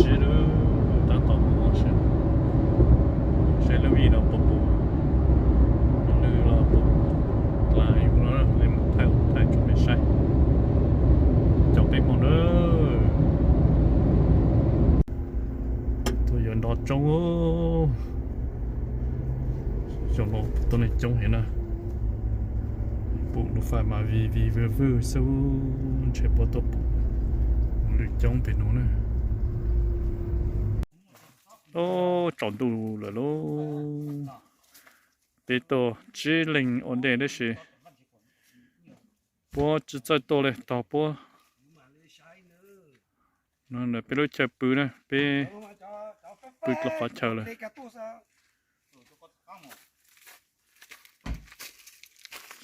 chế đó ta tỏ một sẽ lưu ý nó bột bột lưu là bột lại nó lên một thay chuẩn bị sai chọn cái món đó tôi giờ nó trong cho nó tôi này trong hiện à bộ nó phải mà vì vừa sâu chạy bộ tập luyện trong bên nó nữa ô chọn đủ rồi luôn bây giờ chỉ linh ổn định đấy chứ bố chỉ cho tôi này tao bố nó là bây giờ chơi bự này bây bự là khó chơi rồi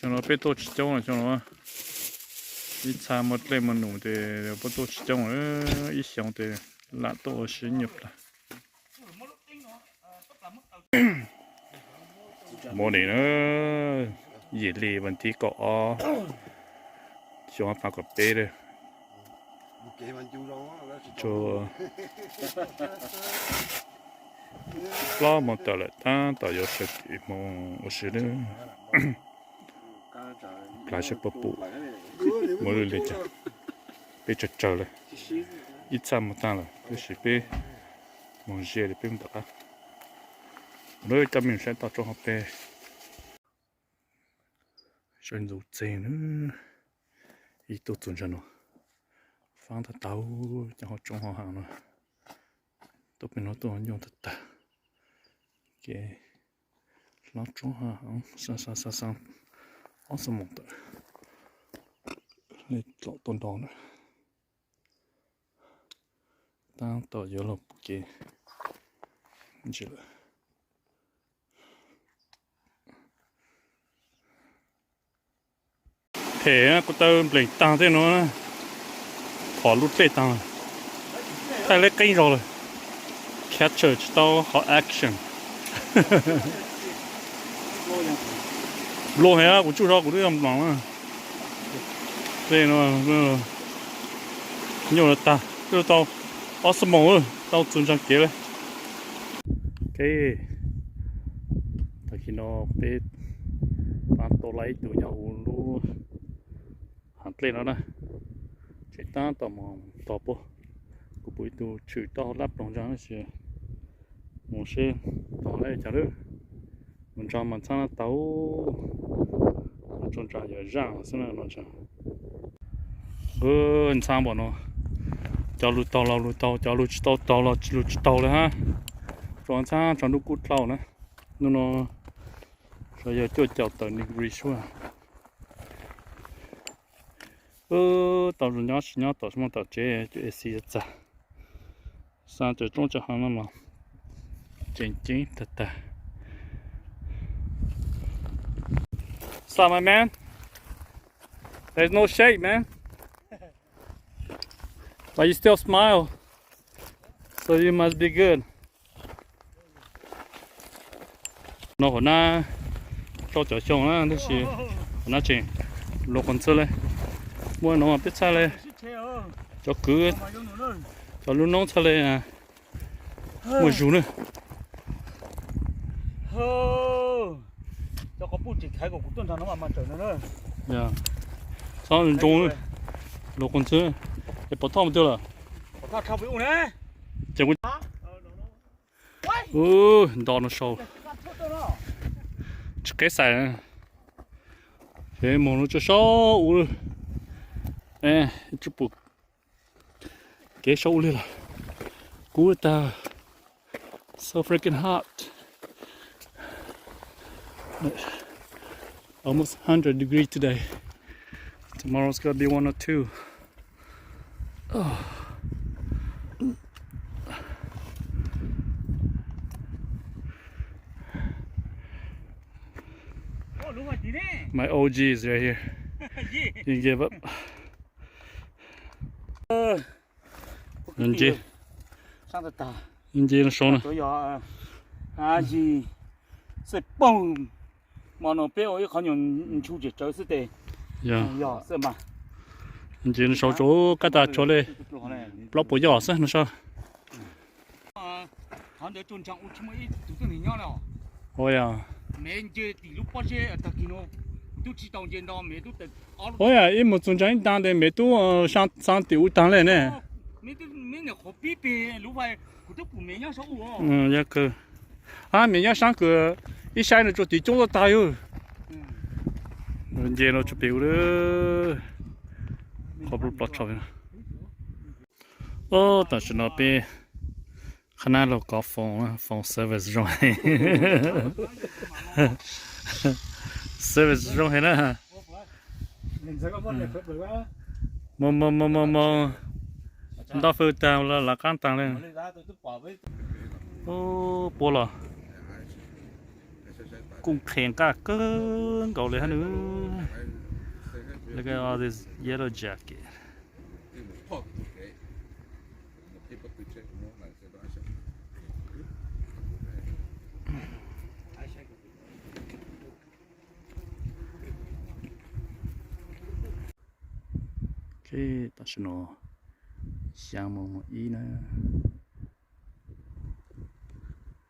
cho nó bây giờ chỉ trong là cho nó ít xa một lên một nụ thì bắt đầu chỉ trong ở ít xong thì là tôi sẽ nhập lại món này nó dễ lì vấn thi cọ cho phải có bé đây cho lo một tờ lại ta tờ yếu sẽ một sự nữa lại sẽ bập bụng mỗi lần lên chợ bé chật chật lại ít xa một ta là cái sự bé một dễ để bé một tờ nơi cho mình sẽ tạo cho họ bé chuyện dù gì nữa ít tốt chuẩn cho nó phang thật tao cho họ trong họ hàng nữa tôi bên nó tôi dùng thật ta ok nó trong họ hàng sang họ sẽ một tờ lấy lọ tôn đòn nữa ta tờ giờ là ok chỉ là thế có tao lấy tăng thế nó họ lút lấy tăng thay lấy cây rồi catcher tao họ action lô hè của chú đó của đứa làm nòng à đây nó nhiều là ta đưa tao awesome rồi tao chuẩn trang kế đây cái tại khi nó biết bán tổ lấy từ nhau luôn hẳn lên nó nè chỉ ta tao mong tao po của buổi tu chửi tao lắp đồng trang chứ một xe tao lấy chả được mình cho mình sang tao trong trại giờ rang xem nào nó chả anh sang bọn nó cho lụt tàu cho lụt tàuเลยha chọn sang chọn lúc cút tàu nữa nó rồi giờ cho chào tàu đi rishua tàu rồi nhớ tàu xem tàu chế chế xì chả sang từ trong cho hàng nó chính thật ta Stop, my man. There's no shape, man. But you still smile, so you must be good. Nó hồi na cho chở chồng á, thế thì nó chỉ lột con sơ lên, mua nó mà biết sao lên, cho cứ cho luôn nóng sao lên à, mua rú nữa. cho có bút chỉ khai của tuần thằng nó mà trở nữa. Dạ. Sao mình trông lột con sơ, để bỏ thòng chưa là? Bỏ thòng thòng với đấy. Chẳng có. Đỏ nó sâu. Cái sải thế mà nó cho sâu nè chụp bụi cái sâu lên là cú ta so freaking hot almost 100 degrees today. Tomorrow's gonna be 1 or 2. My OG is right here. You give up. Inji. Inji nó sâu nè. gì sẽ bông mà nó béo ấy không dùng chú chỉ chơi sự tệ. Yeah. Sợ mà. Inji nó sâu chỗ cái ta chỗ này. Block bộ giỏ sao nó sao? 的中枪，我他妈一都是人家了。哦呀，没这地路把些，他给我都知道见到没都得阿鲁。哦呀，一木中间当的没多上丢当来呢。没那好比比，路外我都不没人说我。嗯，也可。啊，明年上个一下子就地中了大哟。今天就别了，好不不超了。哦，但是那边可能老高峰service 中，service 中呢。么，到后头了，哪敢当了？哦，播了。cũng khen cả cơn cậu lại nữa look at all this yellow jacket cái ta sẽ nó sang một ý nữa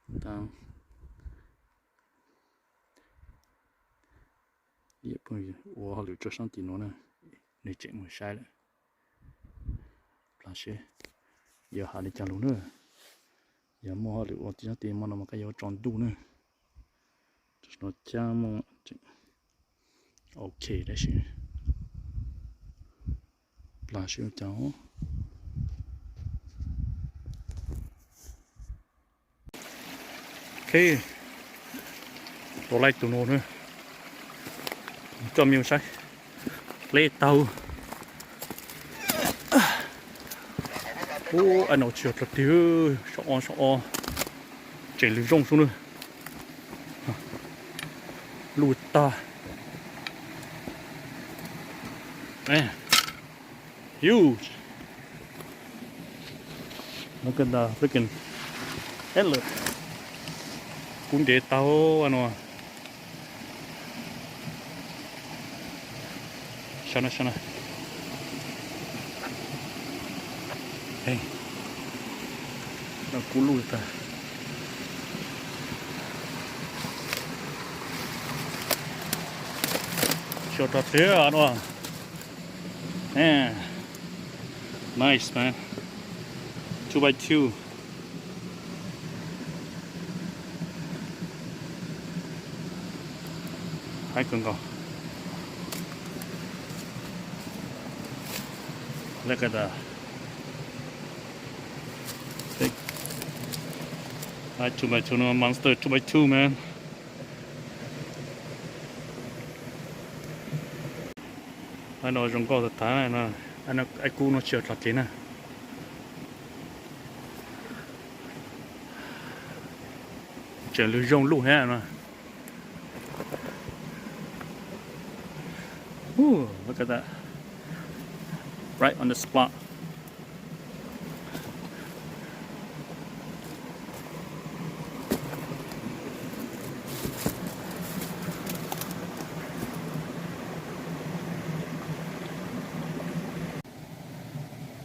đang也不我好留着上电脑呢，你整我晒了，那些有下你讲路呢，有么好留我这电脑那么个要装度呢，就是那讲么，OK 的是，那些讲哦。OK， 我来电脑呢。cho miêu say lấy tàu ô anh nó trượt là tiêu sợ chạy lưới rong xuống nữa lùi ta nè huge look at the freaking endless cũng để tàu anh nó sana. Hey, nak kulu ta. Shot up here, ano? Yeah, nice man. 2x2. Hai cần go. Look at that. Big. 2x2 no monster 2x2 man. Anh nói trong có thật thái này nè. Anh cu nó trượt lọt thế nè. Trượt lưu rong lụ hết nè. Look at that. Right on the spot.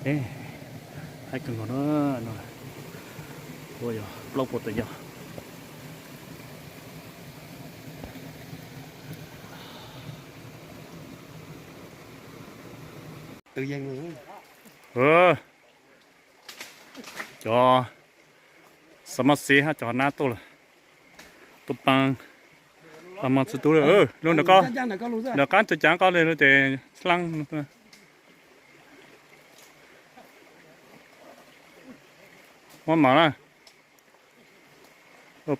Ê, hai cần nó ôi lâu một từ giờ tự nhiên luôn cho smart xe ha cho na tôi là tôi bằng mà sự tôi là luôn được con được con tôi chẳng có lên để lăng món mà nè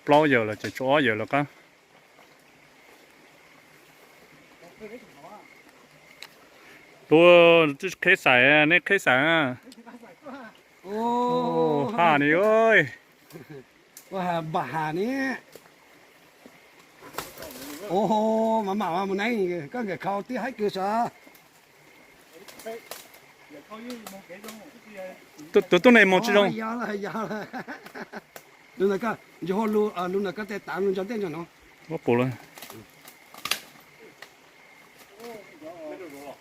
bao giờ là chỉ chó giờ là con tôi khai xài nè khai xài à ô hà này ơi哇bà hà nè ô mà một này có người khâu tí hết cơ sở tôi này một chút không giờ là luôn là cái giờ luôn là cái tệ tạm luôn cho tên cho nó có bộ lên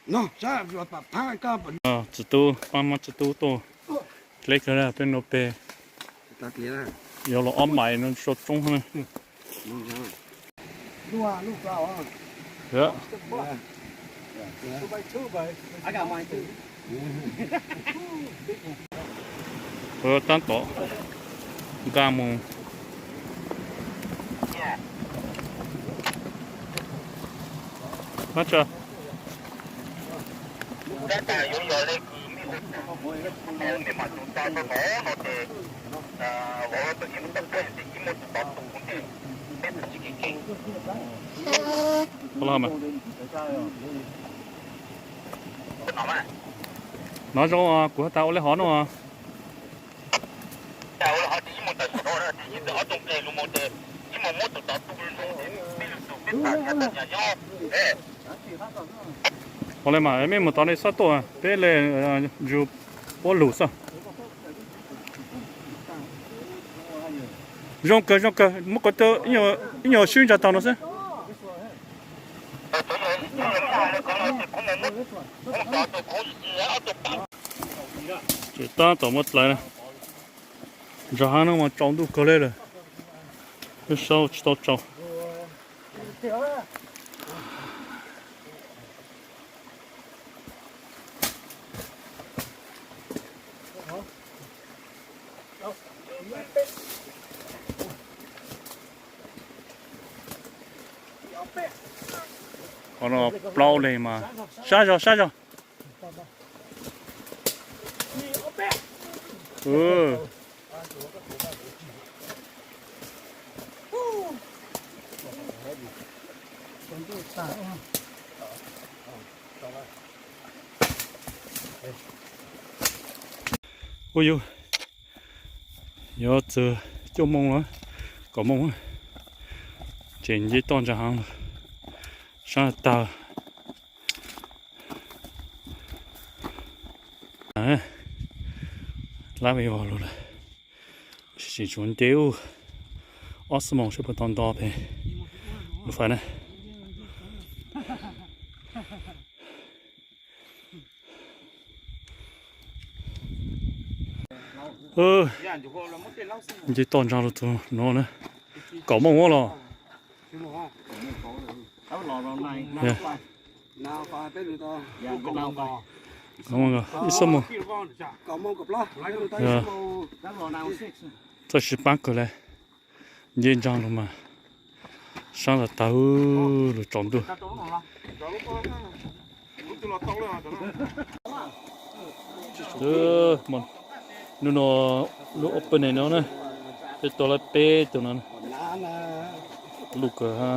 nó sao bà phá cái chỉ tu ba má chỉ tu lấy cái là bên nộp bè ta kia giờ là ôm mày nó sốt trong hơn Lúc nào à? dạ I got mine too. tan tỏ ga mù 맞죠 그러면 nói cho của tao lấy hòn mà hôm nay mà em một tao này sát tổ à thế là dù bỏ lũ sao rong cơ mất có tao nhiều xuyên ra tao nó sao chỉ ta tao mất lại nè giờ hắn nó mà trồng đủ cơ lên rồi cái sau tao trồng còn nó plau này mà sai rồi ôi yêu nhớ từ chỗ mông đó có mông trên dưới toàn ra hàng sang tàu lá về vào luôn chỉ chuẩn tiêu osmong sẽ bắt đầu đo về không phải này chỉ toàn ra được nó nữa có mong quá rồi Nào phải biết được to. không mà ít sớm mà Có mong cặp lo. tôi chỉ bán cái này nhìn trang rồi mà sáng là tao rồi chọn được mà nó open này nó nè cáiตัวละเป้ตัวนั้นลูกฮะ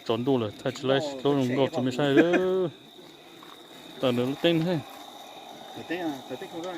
chọn đủ rồi thay chỉ lấy lâu rồi ngọt thì mới sai đó tao nữa tên hay phải tết không ra